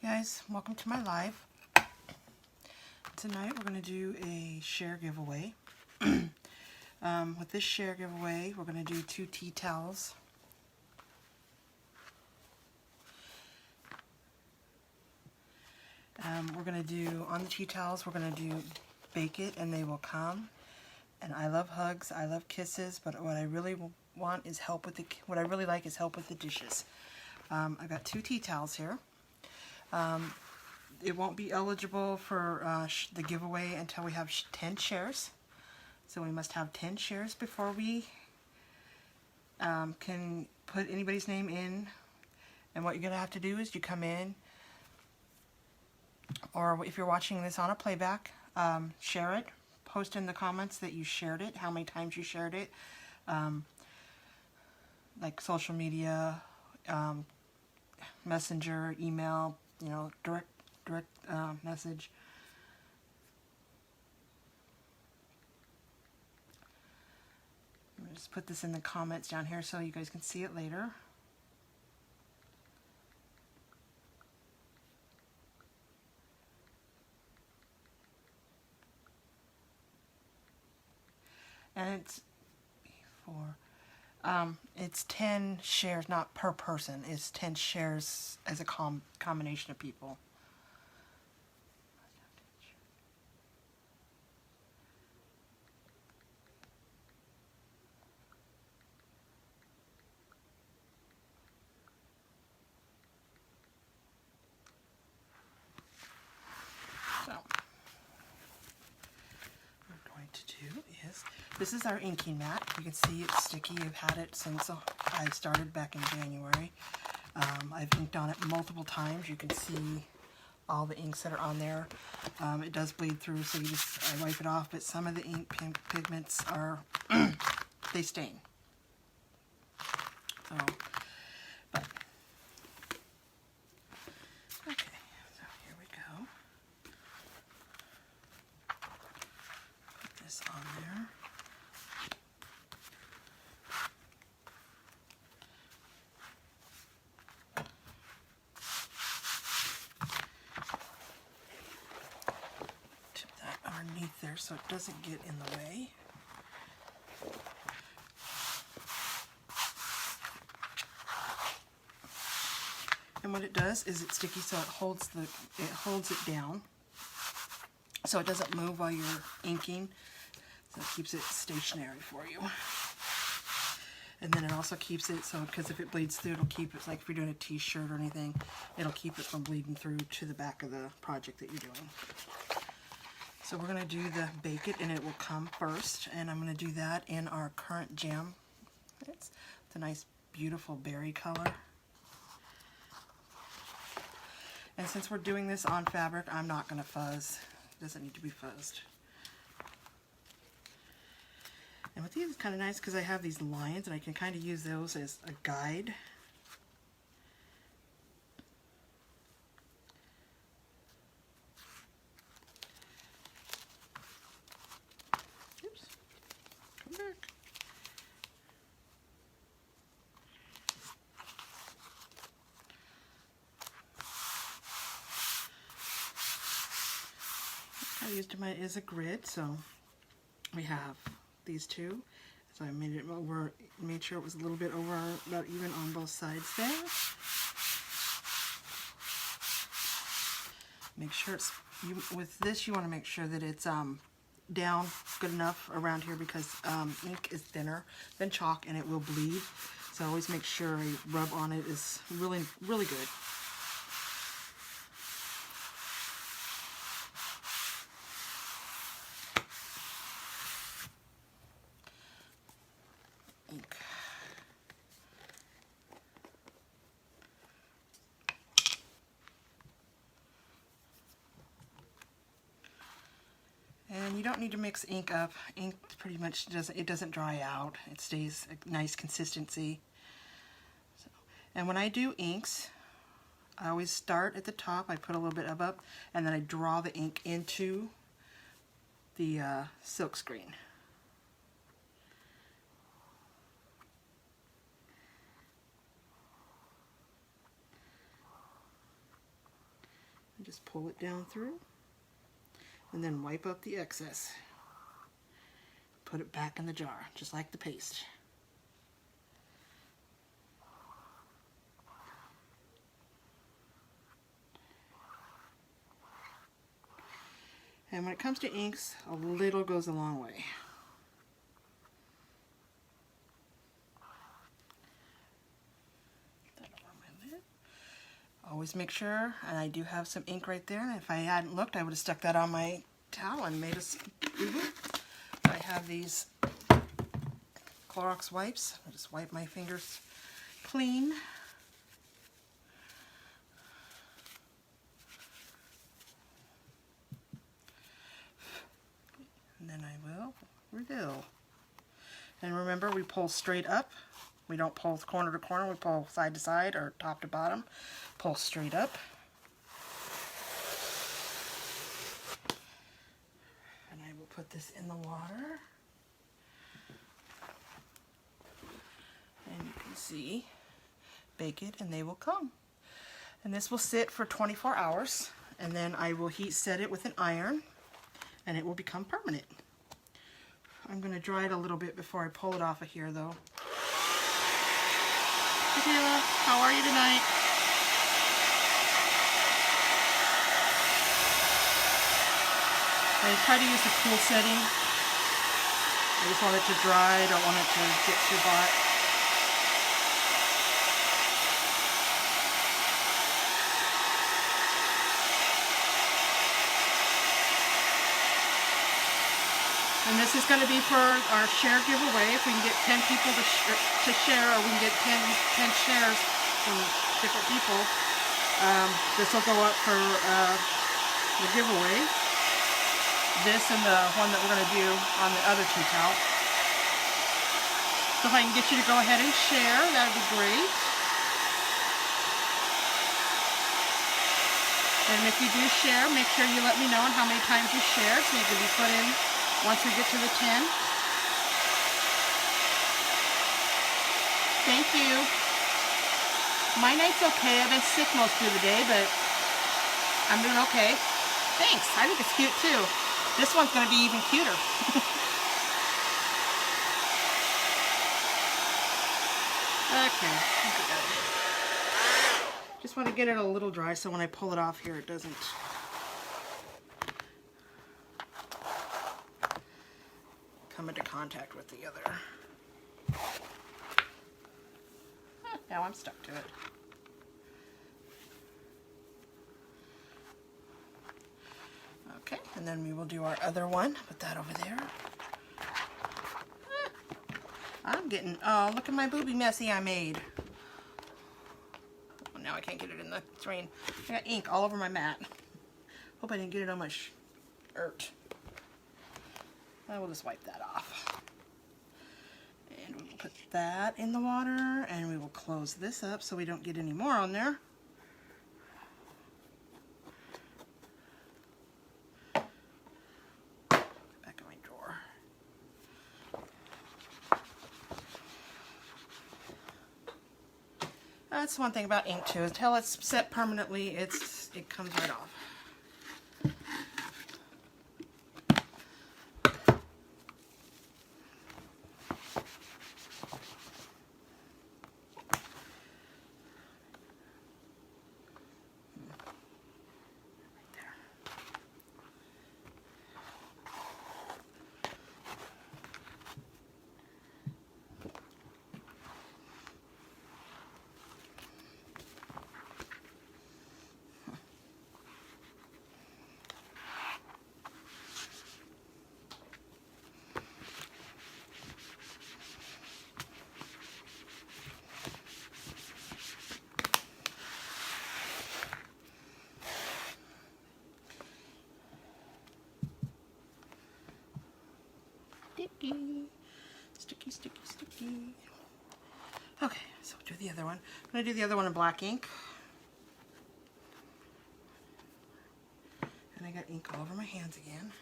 Guys, welcome to my live. Tonight we're going to do a share giveaway. With this share giveaway, we're going to do 2 tea towels. We're going to do, on the tea towels, we're going to do bake it and they will come. And I love hugs, I love kisses, but what I really want is help with what I really like is help with the dishes. I've got 2 tea towels here. It won't be eligible for the giveaway until we have 10 shares. So we must have 10 shares before we can put anybody's name in. And what you're going to have to do is you come in, or if you're watching this on a playback, share it. Post in the comments that you shared it, how many times you shared it, like social media, messenger, email, you know, direct message. I'm going to just put this in the comments down here so you guys can see it later. And it's 10 shares, not per person. It's 10 shares as a combination of people. So, what we're going to do is, this is our inking mat. You can see it's sticky. I've had it since I started back in January. I've inked on it multiple times. You can see all the inks that are on there. It does bleed through, so I wipe it off, but some of the ink pigments are, they stain. So, but, okay, so here we go. Put this on there. Tip that underneath there so it doesn't get in the way. And what it does is it's sticky, so it holds it down, so it doesn't move while you're inking. So it keeps it stationary for you. And then it also keeps it so, because if it bleeds through, it'll keep it, like if you're doing a t-shirt or anything, it'll keep it from bleeding through to the back of the project that you're doing. So we're going to do the bake it and it will come first, and I'm going to do that in our current jam. It's a nice beautiful berry color. And since we're doing this on fabric, I'm not going to fuzz. It doesn't need to be fuzzed. And with these, it's kind of nice because I have these lines and I can kind of use those as a guide. Oops. Come back. I used it as a grid, so we have these 2. So I made sure it was a little bit over, about even on both sides there. Make sure it's, with this you want to make sure that it's down good enough around here, because ink is thinner than chalk and it will bleed. So always make sure a rub on it is really, really good. Ink. And you don't need to mix ink up. Ink pretty much doesn't dry out. It stays a nice consistency. So, and when I do inks, I always start at the top. I put a little bit up, and then I draw the ink into the silk screen. Just pull it down through and then wipe up the excess. Put it back in the jar, just like the paste. And when it comes to inks, a little goes a long way. Always make sure, and I do have some ink right there, and if I hadn't looked, I would have stuck that on my towel and made a boo-boo. I have these Clorox wipes. I just wipe my fingers clean. And then I will refill. And remember, we pull straight up. We don't pull corner to corner, we pull side to side or top to bottom. Pull straight up. And I will put this in the water. And you can see, bake it and they will come. And this will sit for 24 hours. And then I will heat set it with an iron and it will become permanent. I'm going to dry it a little bit before I pull it off of here though. Kayla, how are you tonight? I try to use a cool setting. I just want it to dry, I don't want it to get too hot. And this is going to be for our share giveaway. If we can get 10 people to share, or we can get 10 shares from different people, this will go up for the giveaway. This and the one that we're going to do on the other two towels. So if I can get you to go ahead and share, that would be great. And if you do share, make sure you let me know how many times you shared so you can be put in once we get to the 10. Thank you. My night's okay. I've been sick most of the day, but I'm doing okay. Thanks. I think it's cute too. This one's going to be even cuter. Okay. Just want to get it a little dry so when I pull it off here it doesn't come into contact with the other. Now I'm stuck to it. Okay, and then we will do our other one. Put that over there. I'm getting, oh, look at my booby messy I made. Oh, now I can't get it in the screen. I got ink all over my mat. Hope I didn't get it on my shirt. I will just wipe that off. And we will put that in the water, and we will close this up so we don't get any more on there. Back in my drawer. That's one thing about ink too. Until it's set permanently, it comes right off. Sticky, sticky, sticky. Okay, so do the other one. I'm going to do the other one in black ink. And I got ink all over my hands again.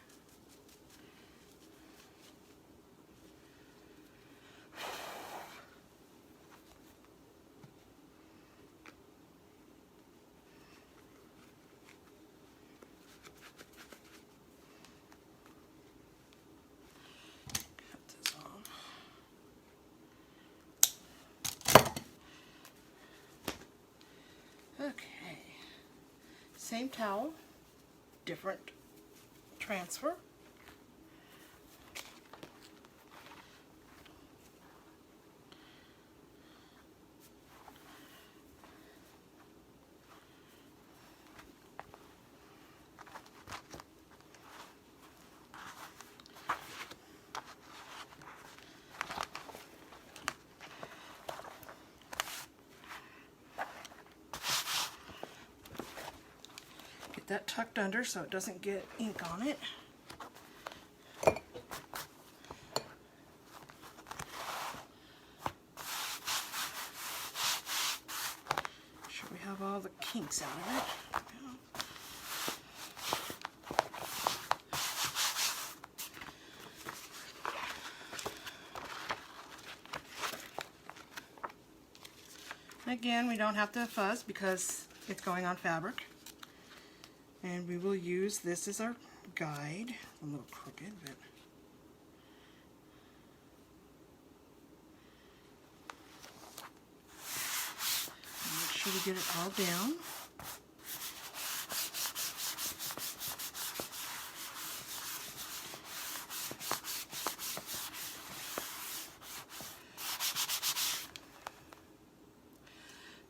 same towel, different transfer. Get that tucked under so it doesn't get ink on it. Sure we have all the kinks out of it. Again, we don't have to fuzz because it's going on fabric. And we will use this as our guide. A little crooked, but make sure we get it all down.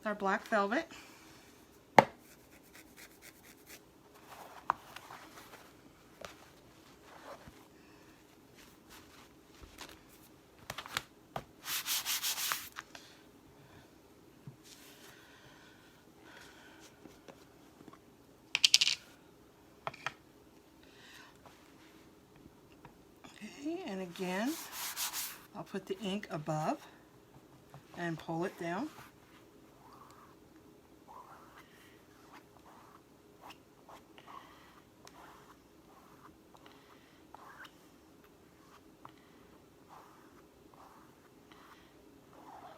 Our black velvet. Okay, and again, I'll put the ink above and pull it down.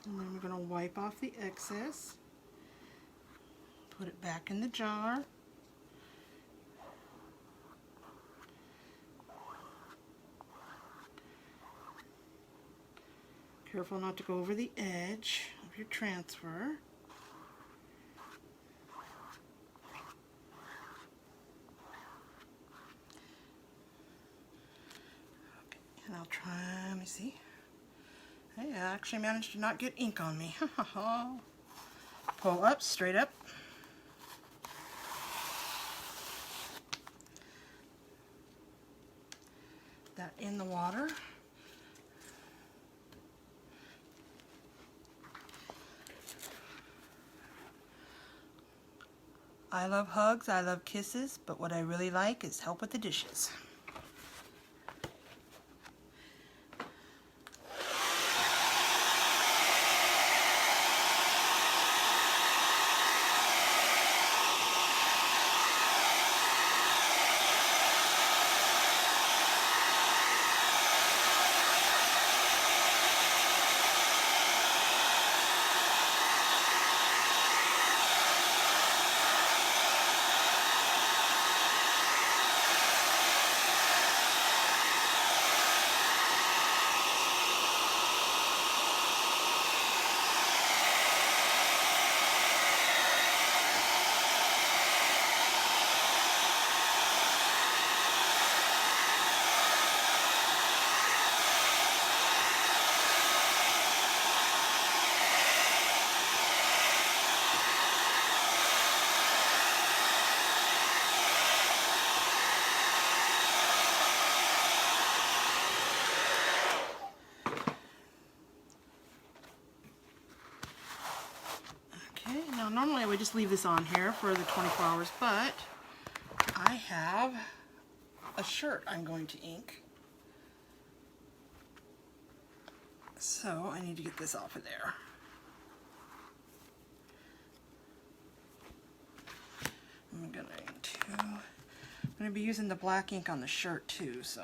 And then we're going to wipe off the excess, put it back in the jar. Careful not to go over the edge of your transfer. Okay, and I'll try, let me see. Hey, I actually managed to not get ink on me. Pull up, straight up. That in the water. I love hugs, I love kisses, but what I really like is help with the dishes. Now normally I would just leave this on here for the 24 hours, but I have a shirt I'm going to ink. So I need to get this off of there. I'm going to be using the black ink on the shirt too, so.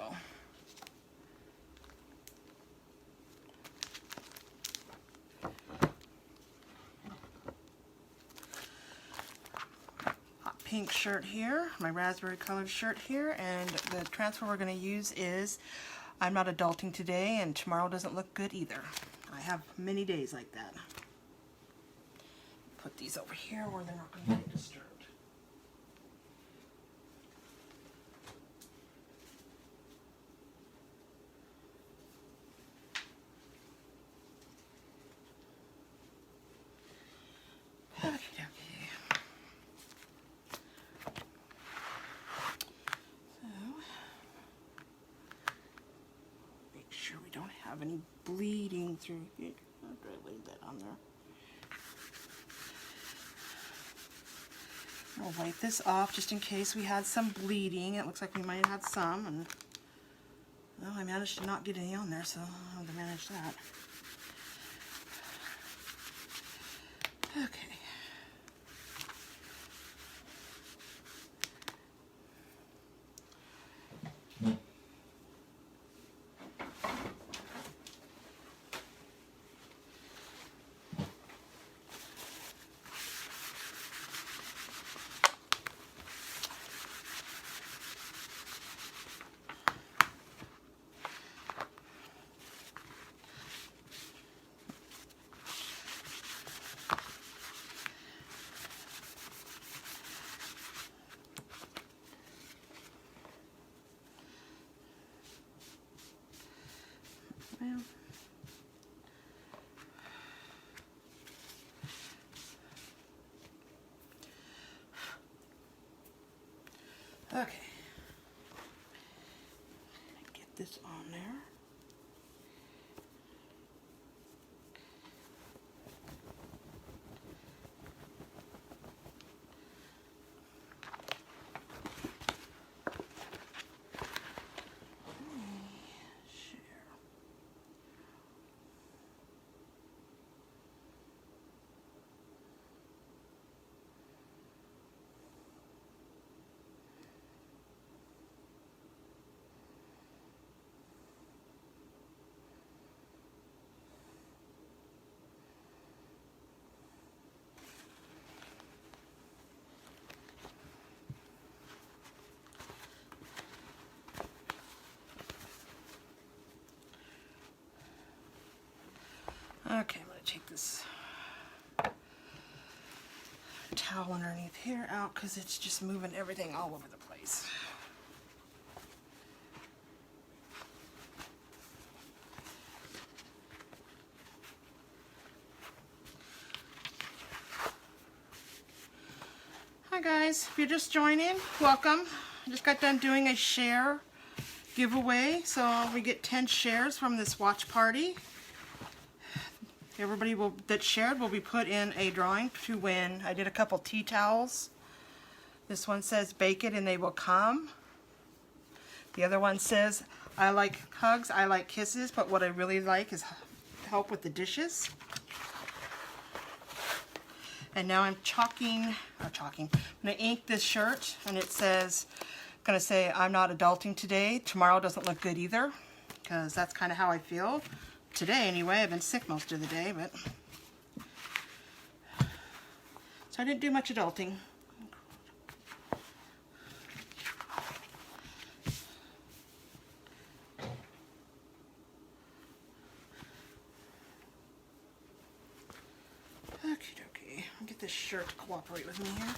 Pink shirt here, my raspberry colored shirt here, and the transfer we're going to use is I'm not adulting today and tomorrow doesn't look good either. I have many days like that. Put these over here where they're not going to get disturbed. sure we don't have any bleeding through here. I'll try to leave that on there. I'll wipe this off just in case we had some bleeding. It looks like we might have had some, and well, I managed to not get any on there, so I'll have to manage that. Okay. Well, okay. Get this on there. Okay, I'm going to take this towel underneath here out because it's just moving everything all over the place. Hi guys, if you're just joining, welcome. I just got done doing a share giveaway, so we get 10 shares from this watch party. Everybody that shared will be put in a drawing to win. I did a couple tea towels. This one says bake it and they will come. The other one says I like hugs, I like kisses, but what I really like is help with the dishes. And now I'm I'm going to ink this shirt, and it says, going to say I'm not adulting today. Tomorrow doesn't look good either, because that's kind of how I feel. Today anyway. I've been sick most of the day, but so I didn't do much adulting. Okay, I'll get this shirt to cooperate with me here.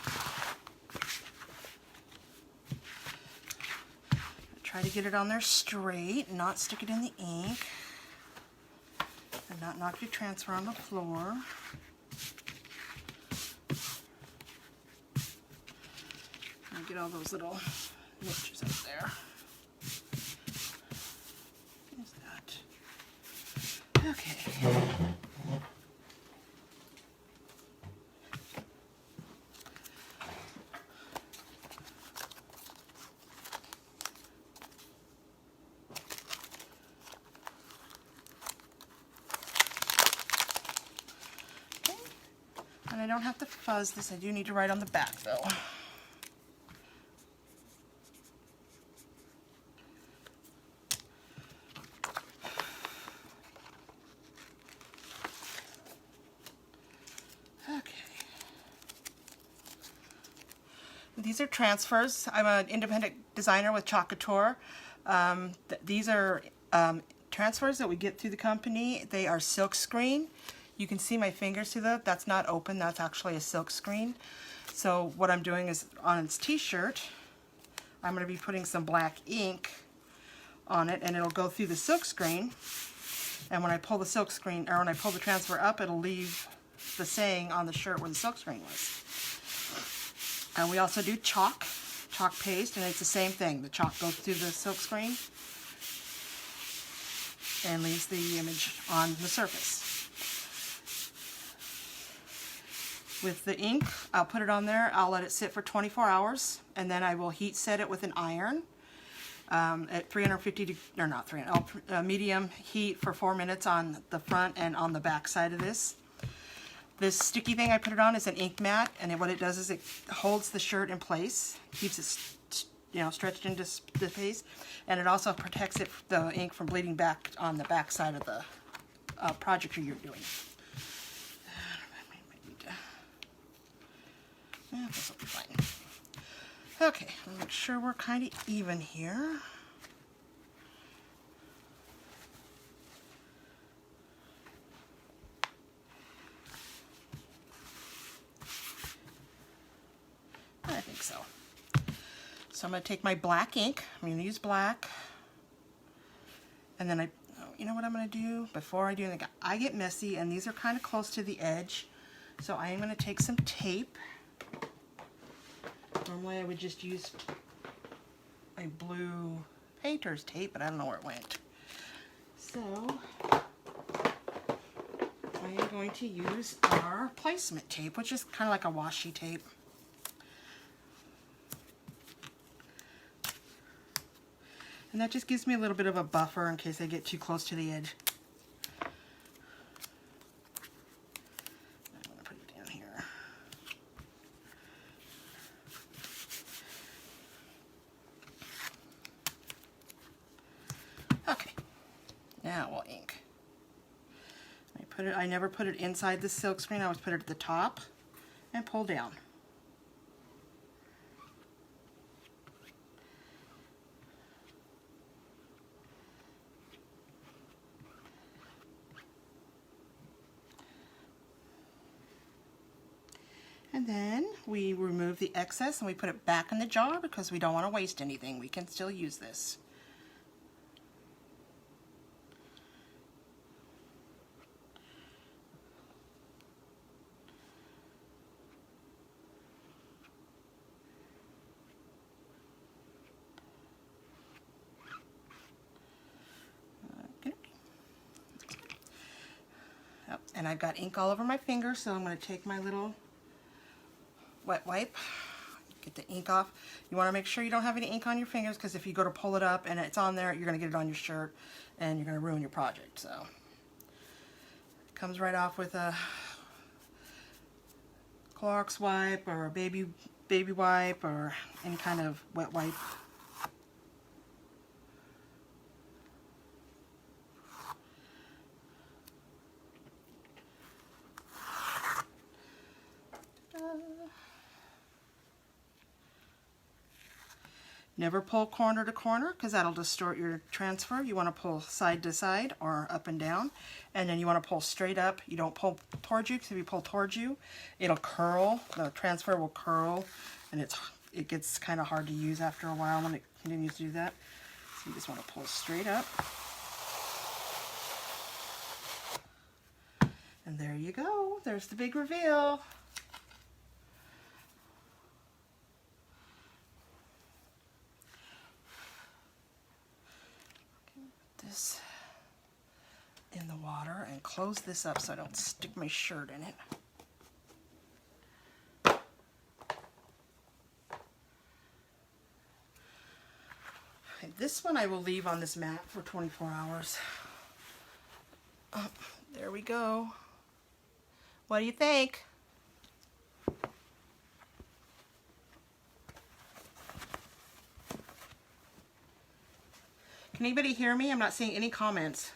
Try to get it on there straight and not stick it in the ink. And not knock your transfer on the floor. And get all those little niches up there. What is that? Okay. And I don't have to fuzz this. I do need to write on the back though. Okay. These are transfers. I'm an independent designer with Couture. These are transfers that we get through the company. They are silk screen. You can see my fingers through that. That's not open. That's actually a silk screen. So what I'm doing is on its t-shirt, I'm going to be putting some black ink on it, and it'll go through the silk screen. And when I pull the silk screen, or when I pull the transfer up, it'll leave the saying on the shirt where the silk screen was. And we also do chalk paste, and it's the same thing. The chalk goes through the silk screen. and leaves the image on the surface. With the ink, I'll put it on there, I'll let it sit for 24 hours, and then I will heat set it with an iron at 350, or not 300, medium heat for 4 minutes on the front and on the back side of this. This sticky thing I put it on is an ink mat, and what it does is it holds the shirt in place, keeps it stretched into space, and it also protects the ink from bleeding back on the back side of the project you're doing. This will be fine. Okay, make sure we're kind of even here. I think so. So I'm going to take my black ink. I'm going to use black. And then you know what I'm going to do? Before I do anything, I get messy, and these are kind of close to the edge. So I am going to take some tape. Normally I would just use my blue painter's tape, but I don't know where it went. So I am going to use our placement tape, which is kind of like a washi tape. And that just gives me a little bit of a buffer in case I get too close to the edge. Now we'll ink. I never put it inside the silk screen. I always put it at the top and pull down. And then we remove the excess and we put it back in the jar because we don't want to waste anything. We can still use this. And I've got ink all over my fingers, so I'm going to take my little wet wipe, get the ink off. You want to make sure you don't have any ink on your fingers, because if you go to pull it up and it's on there, you're going to get it on your shirt and you're going to ruin your project. So it comes right off with a Clorox wipe or a baby wipe or any kind of wet wipe. Never pull corner to corner because that'll distort your transfer. You want to pull side to side or up and down, and then you want to pull straight up. You don't pull towards you, because if you pull towards you, it'll curl. The transfer will curl, and it gets kind of hard to use after a while when it continues to do that. So you just want to pull straight up. And there you go. There's the big reveal. This in the water and close this up so I don't stick my shirt in it. Okay, this one I will leave on this mat for 24 hours. Oh, there we go. What do you think? Can anybody hear me? I'm not seeing any comments.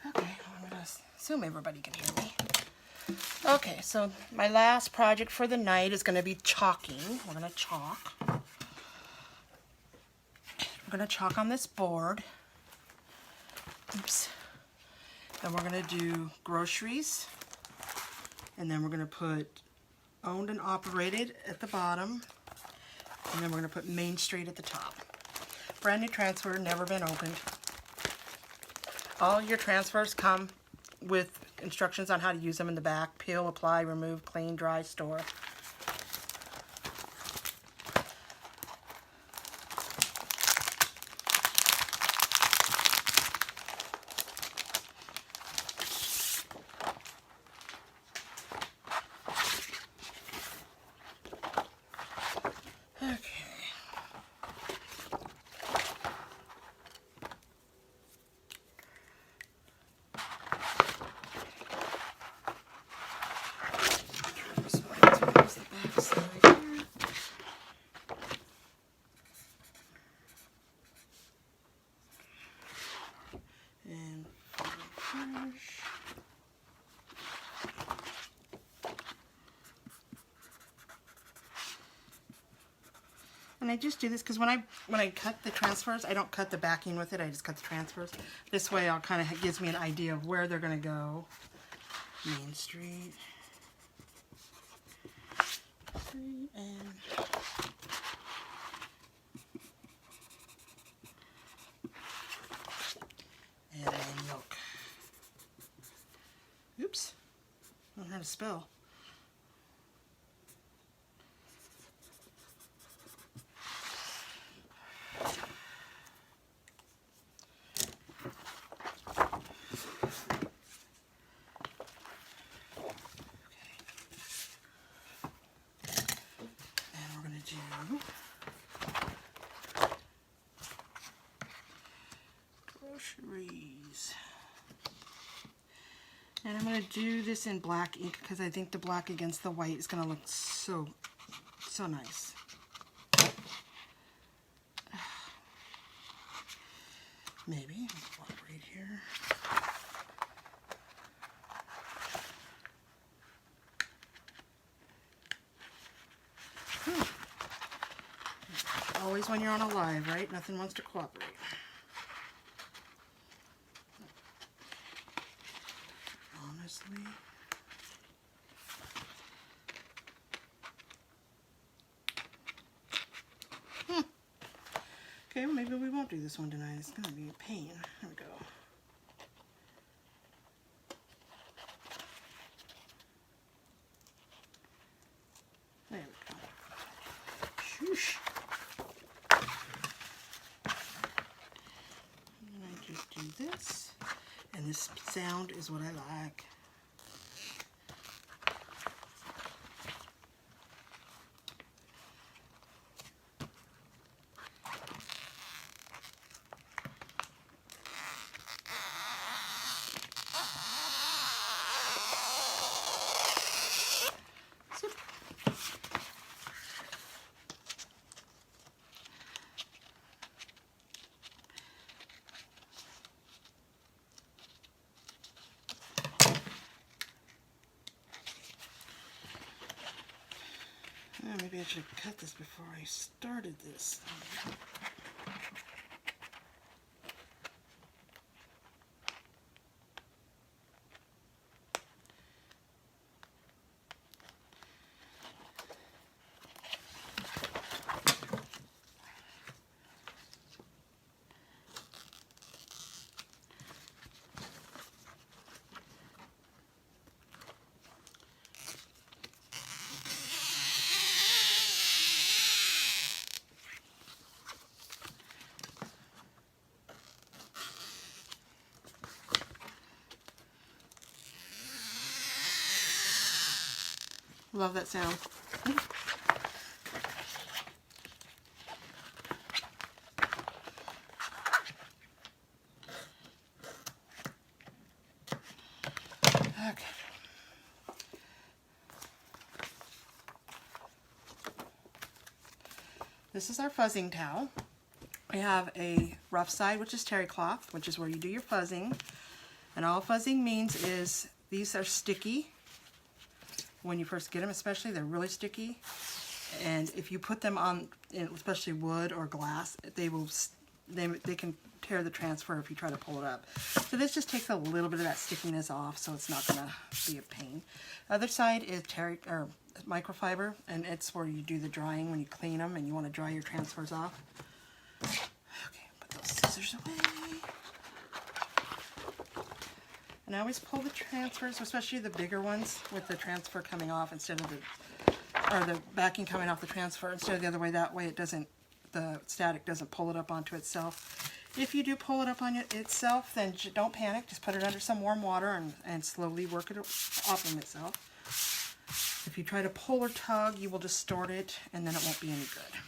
Okay, I'm going to assume everybody can hear me. Okay, so my last project for the night is going to be chalking. We're going to chalk. We're going to chalk on this board. Oops. Then we're going to do groceries. And then we're going to put owned and operated at the bottom. And then we're going to put Main Street at the top. Brand new transfer, never been opened. All your transfers come with instructions on how to use them in the back. Peel, apply, remove, clean, dry, store. And I just do this because when I cut the transfers, I don't cut the backing with it. I just cut the transfers. This way, I'll kind of gives me an idea of where they're going to go. Main Street. And then milk. Oops. I don't know how to spell. Groceries. And I'm going to do this in black ink because I think the black against the white is going to look so nice. Maybe. Right here. Always when you're on a live, right? Nothing wants to cooperate. Honestly. Okay, well maybe we won't do this one tonight. It's going to be a pain. There we go. There we go. Shoosh. And I just do this. And this sound is what I like. Maybe I should have cut this before I started this. Love that sound. Okay. This is our fuzzing towel. We have a rough side, which is terry cloth, which is where you do your fuzzing. And all fuzzing means is these are sticky. When you first get them, especially, they're really sticky. And if you put them on, especially wood or glass, they will they can tear the transfer if you try to pull it up. So this just takes a little bit of that stickiness off, so it's not going to be a pain. Other side is microfiber, and it's where you do the drying when you clean them and you want to dry your transfers off. Okay, put those scissors away. And I always pull the transfers, especially the bigger ones, with the transfer coming off instead of the backing coming off the transfer instead of the other way. That way it doesn't, the static doesn't pull it up onto itself. If you do pull it up on itself, then don't panic. Just put it under some warm water and slowly work it off on itself. If you try to pull or tug, you will distort it, and then it won't be any good.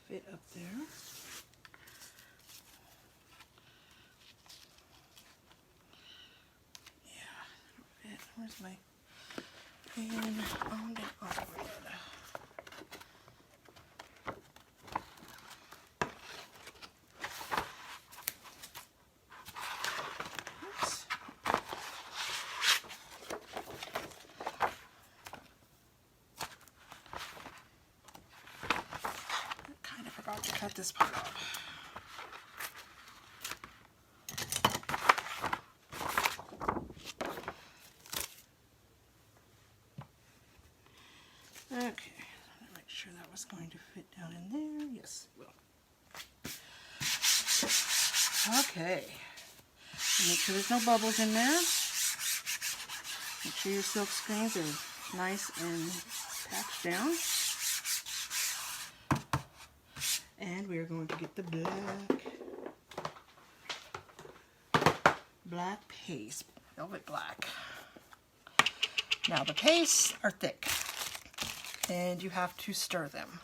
Fit up there. Yeah, fit. Where's my pen? On and onward. Oops. Kind of forgot to cut this part off. Okay, let me make sure that was going to fit down in there. Yes, it will. Okay. Make sure there's no bubbles in there. Make sure your silk screens are nice and patched down. And we are going to get the black paste, velvet black. Now the pastes are thick, and you have to stir them.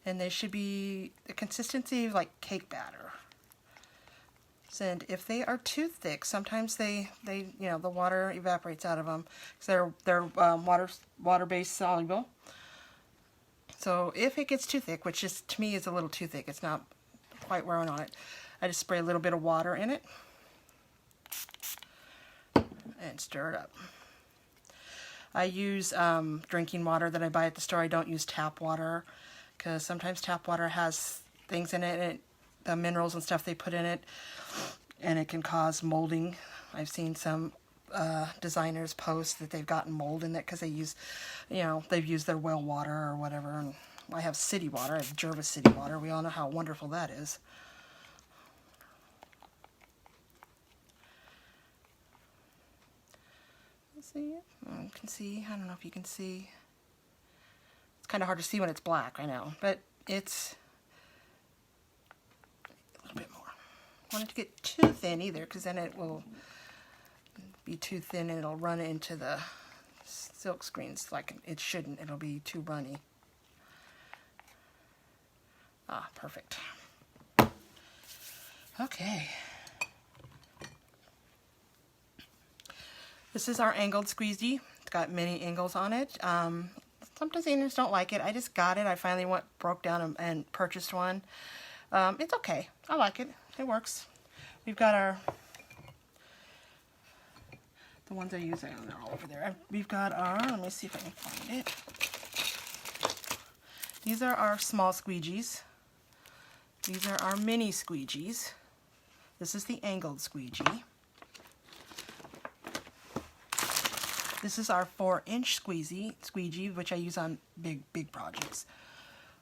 And they should be the consistency of like cake batter. And if they are too thick, sometimes they the water evaporates out of them because they're water-based soluble. So if it gets too thick, which is to me is a little too thick, it's not quite where I want it, I just spray a little bit of water in it and stir it up. I use drinking water that I buy at the store. I don't use tap water because sometimes tap water has things in it, the minerals and stuff they put in it, and it can cause molding. I've seen some designers post that they've gotten mold in it because they use, they've used their well water or whatever. And I have city water. I have Jervis city water. We all know how wonderful that is. See it? You can see. I don't know if you can see. It's kind of hard to see when it's black, I know, but it's a little bit more. I don't want it to get too thin either, because then it will be too thin and it'll run into the silk screens like it shouldn't. It'll be too runny. Ah, perfect. Okay. This is our angled squeegee. It's got many angles on it. Some designers don't like it. I just got it. I finally broke down and purchased one. It's okay. I like it. It works. We've got the ones I use, they're all over there. We've got let me see if I can find it. These are our small squeegees. These are our mini squeegees. This is the angled squeegee. This is our 4-inch squeegee, which I use on big projects.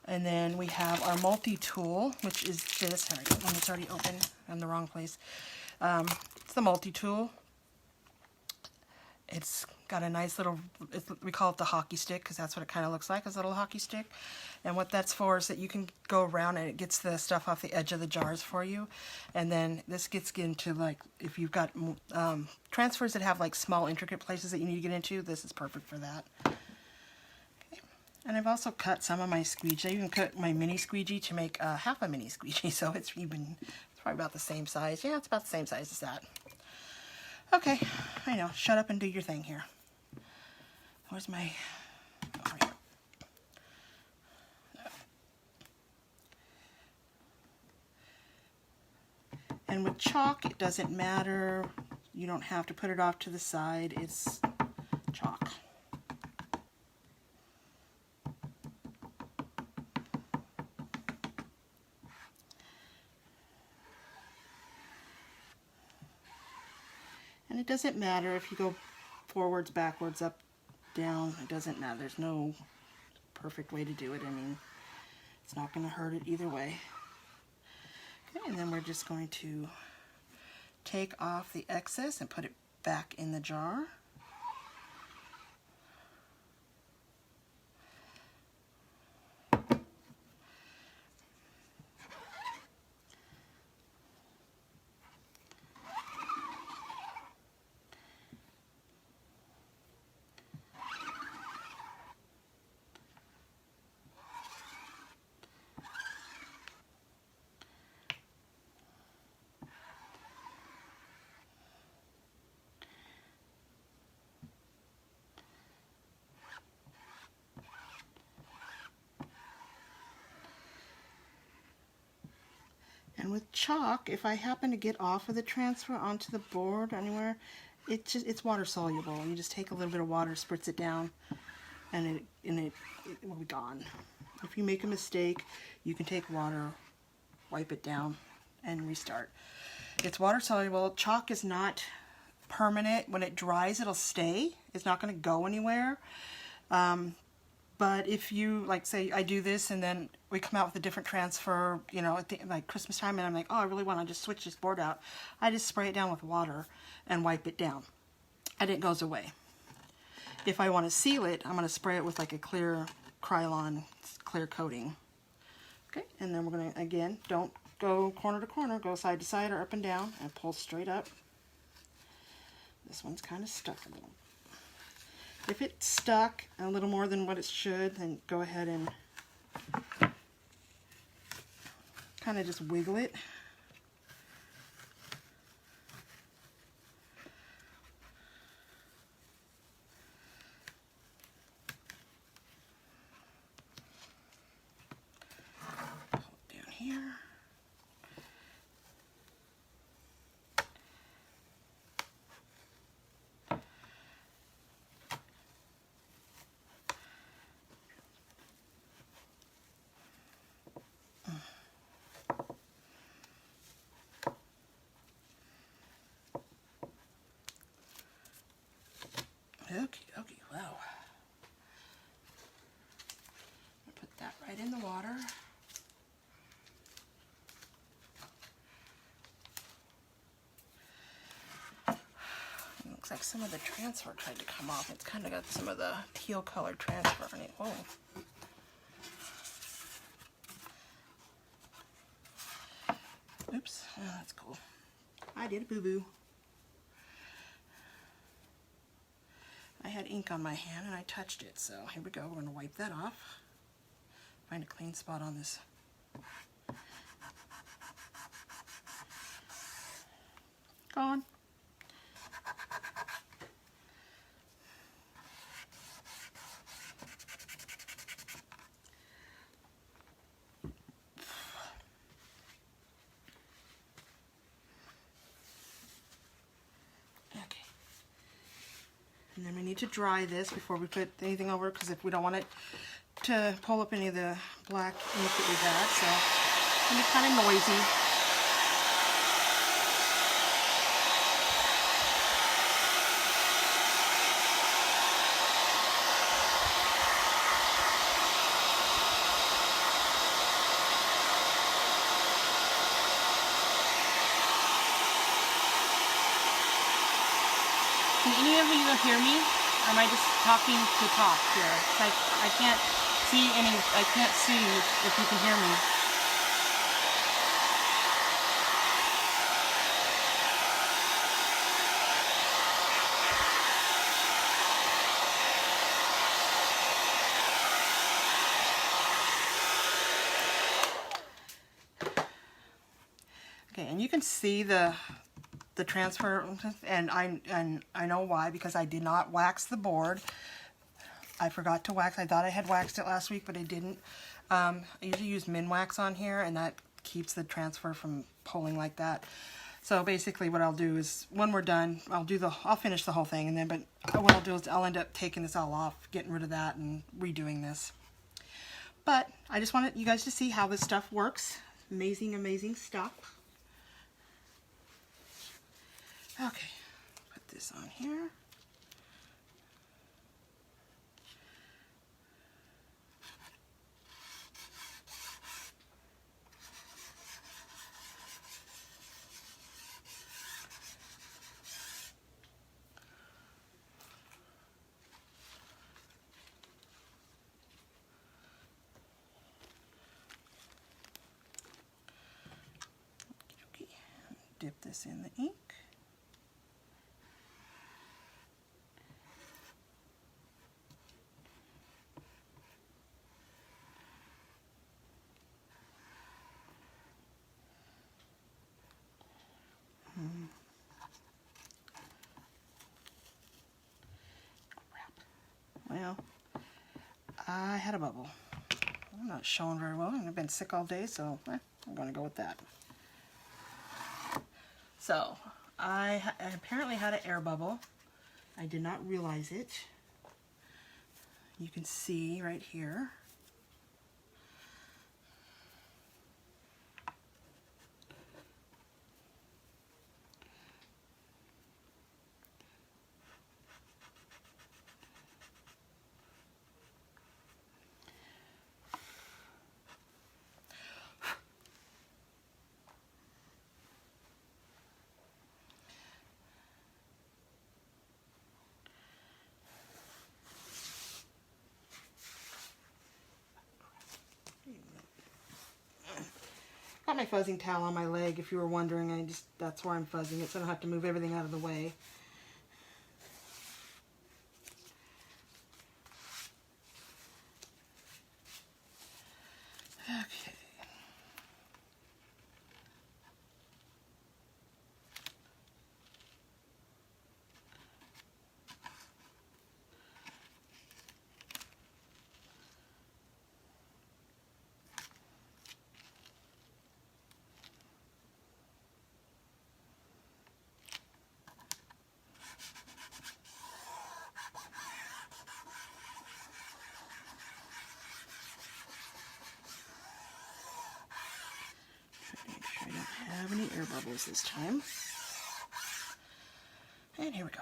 And then we have our multi-tool, which is this. Sorry, when it's already open, I'm in the wrong place. It's the multi-tool. It's got a nice little, we call it the hockey stick because that's what it kind of looks like, is a little hockey stick. And what that's for is that you can go around and it gets the stuff off the edge of the jars for you. And then this gets into, like, if you've got transfers that have like small intricate places that you need to get into, this is perfect for that. Okay. And I've also cut some of my squeegee. I even cut my mini squeegee to make half a mini squeegee, so it's probably about the same size. Yeah, it's about the same size as that. Okay, I know, shut up and do your thing here. Where's my, oh, right here. And with chalk, it doesn't matter. You don't have to put it off to the side. It's chalk. And it doesn't matter if you go forwards, backwards, up, down. It doesn't matter. There's no perfect way to do it. I mean, it's not going to hurt it either way. Okay, and then we're just going to take off the excess and put it back in the jar. And with chalk, if I happen to get off of the transfer onto the board anywhere, it's water soluble. You just take a little bit of water, spritz it down, and it will be gone. If you make a mistake, you can take water, wipe it down, and restart. It's water soluble. Chalk is not permanent. When it dries, it'll stay. It's not going to go anywhere. But if you, like, say I do this and then we come out with a different transfer, you know, at the, like Christmas time, and I'm like, oh, I really want to just switch this board out, I just spray it down with water and wipe it down, and it goes away. If I want to seal it, I'm going to spray it with like a clear Krylon clear coating. Okay, and then we're going to, again, don't go corner to corner, go side to side or up and down, and pull straight up. This one's kind of stuck a little. If it's stuck a little more than what it should, then go ahead and kind of just wiggle it. Pull it down here. Okay, wow. Put that right in the water. It looks like some of the transfer tried to come off. It's kind of got some of the teal colored transfer on it. Whoa. Oops, oh, that's cool. I did a boo-boo. I had ink on my hand and I touched it, so here we go. We're going to wipe that off. Find a clean spot on this. Gone. And then we need to dry this before we put anything over it, because if we don't want it to pull up any of the black ink that we've had, so it's going to be kind of noisy. Can any of you hear me? Or am I just talking to talk here? I can't see I can't see if you can hear me. Okay, and you can see the transfer, and I know why, because I did not wax the board. I forgot to wax. I thought I had waxed it last week, but I didn't. I usually use Minwax on here, and that keeps the transfer from pulling like that. So basically what I'll do is, when we're done, I'll finish the whole thing, and then, but what I'll do is I'll end up taking this all off, getting rid of that, and redoing this. But I just wanted you guys to see how this stuff works. Amazing, amazing stuff. Okay, put this on here. Okay, dip this in the ink. Well, I had a bubble. I'm not showing very well, and I've been sick all day, so I'm going to go with that. So, I apparently had an air bubble. I did not realize it. You can see right here. Got my fuzzing towel on my leg, if you were wondering. That's where I'm fuzzing it, so I don't have to move everything out of the way. Okay. Make sure I don't have any air bubbles this time. And here we go.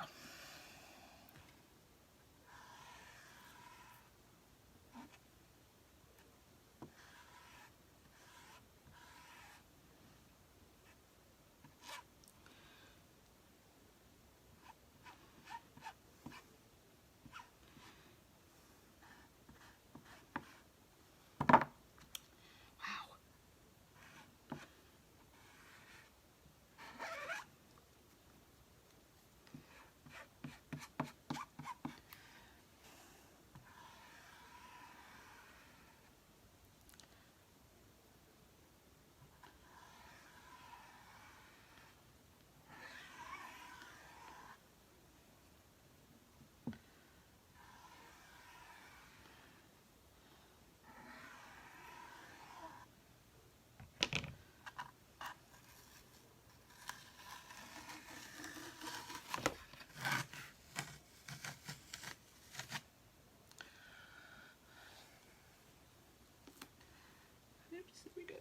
Oops, here we go.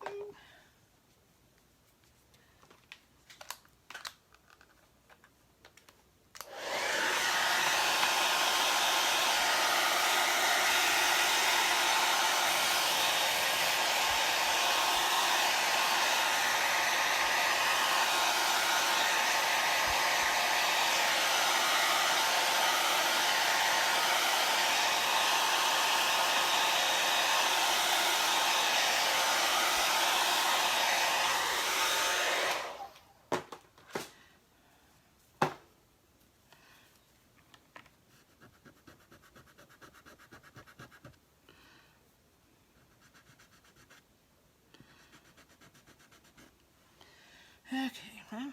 Okay, well.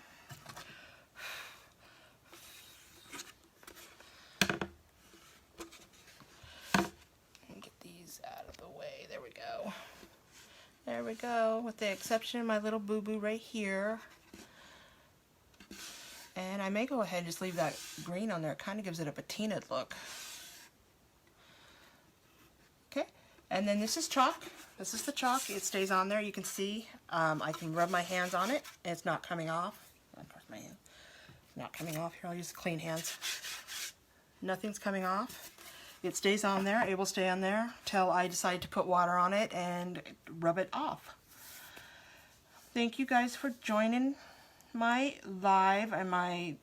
Get these out of the way. There we go. There we go, with the exception of my little boo-boo right here. And I may go ahead and just leave that green on there. It kind of gives it a patinaed look. Okay, and then this is chalk. This is the chalk. It stays on there. You can see I can rub my hands on it. And it's not coming off. Of course, my hand not coming off. Here, I'll use clean hands. Nothing's coming off. It stays on there. It will stay on there till I decide to put water on it and rub it off. Thank you guys for joining my live and my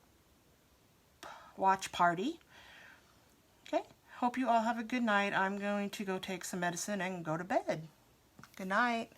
watch party. Okay, hope you all have a good night. I'm going to go take some medicine and go to bed. Good night.